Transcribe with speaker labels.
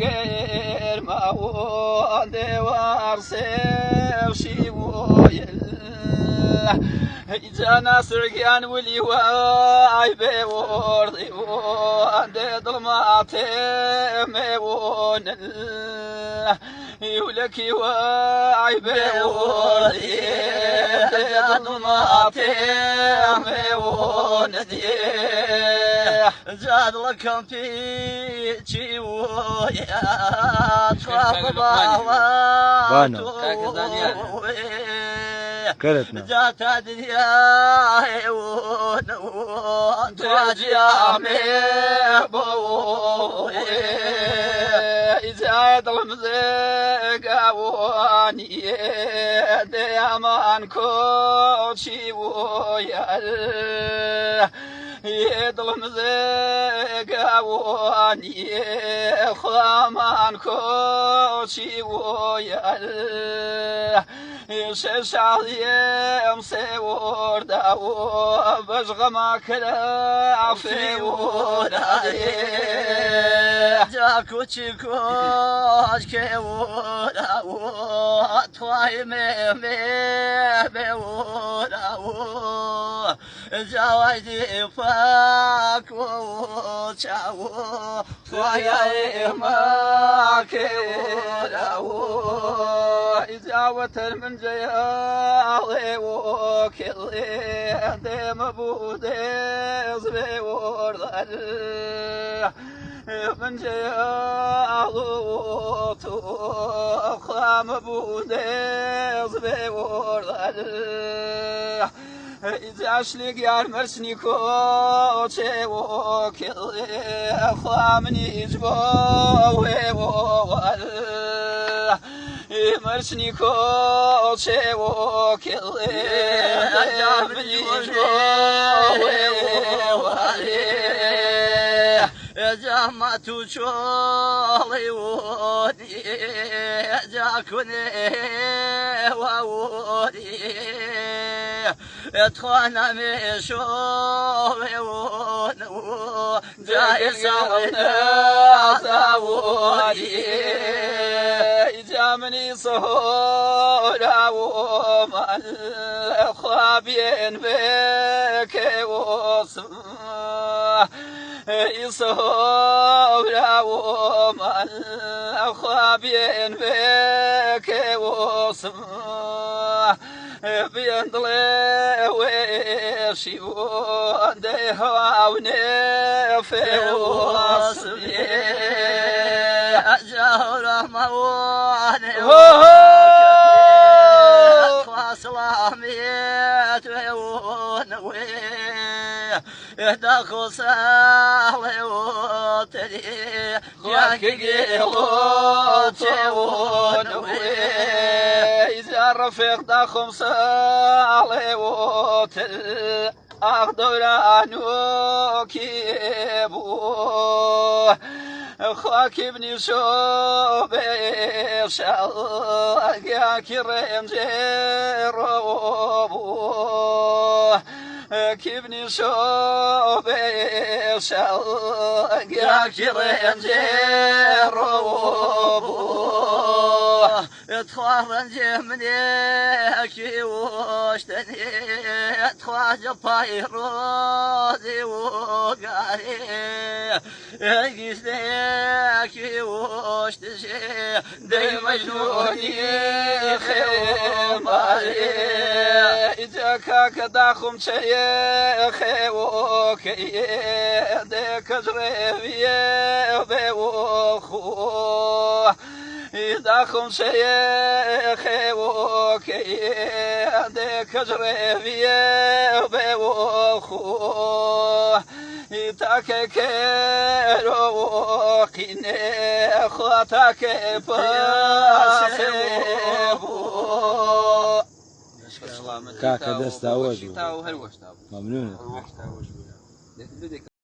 Speaker 1: غير ما ودي وارسل شي ويل جانا سرقان ولي واي بوردي وعندي ظلماتي ميون يولك واي بوردي ظلماتي ميون زاد لكم في شي ويا
Speaker 2: كلتنا
Speaker 1: جات الدنيا وتواجي بو إذا المزيق واني ديامان كوشي ويا يدلم زيق واني خامان كوشي ويا شعري مسور داو بشغما كلا في وداي جاكو تشيكوش كيولاو تواي مي بيولاو جاوي فاكو تشاو تواي ما كيولاو إجاوة من جيالي وكلي ديم بودي زبي وردر من جيالي وتوخام بودي زبي وردر إذا أشلق يا مرسني كوتشي وكلي أخامني جبوي وردر مرسني كوتشي وكلي أجابني جبوي وردر جامعت شغلي ودي جاكني وودي اتخوانا مشوي ونو جاي سوينا سوودي جامني صهورا ومن خابين بك وصم يصهورا ومن خابين بك وصم بيندلي ويشي ودي هواوني في وصمي أجهر مواني وسلاميت ويونوي يهداكو سالي وتري ياكي قيلوتي ونوي إذا رفيق داخم سالي وتري أخدر عنو كيبو خاك ابني شوبي شالك كريم جيروبو كيبني شوبي شالك كريم جيروبو اتخوان جمني كي وشتني اتخواج بايروزي وقاري يقيسني وشتشي دي مجنوني خيماري إجاكا كداخم شيخي وكي ديك جريبي بيوخو إداخم شيخي وكي ديك جريبي بيوخو إتاك كيرو قيني خاتك باسبو
Speaker 2: كاكا دست عوجو ممنون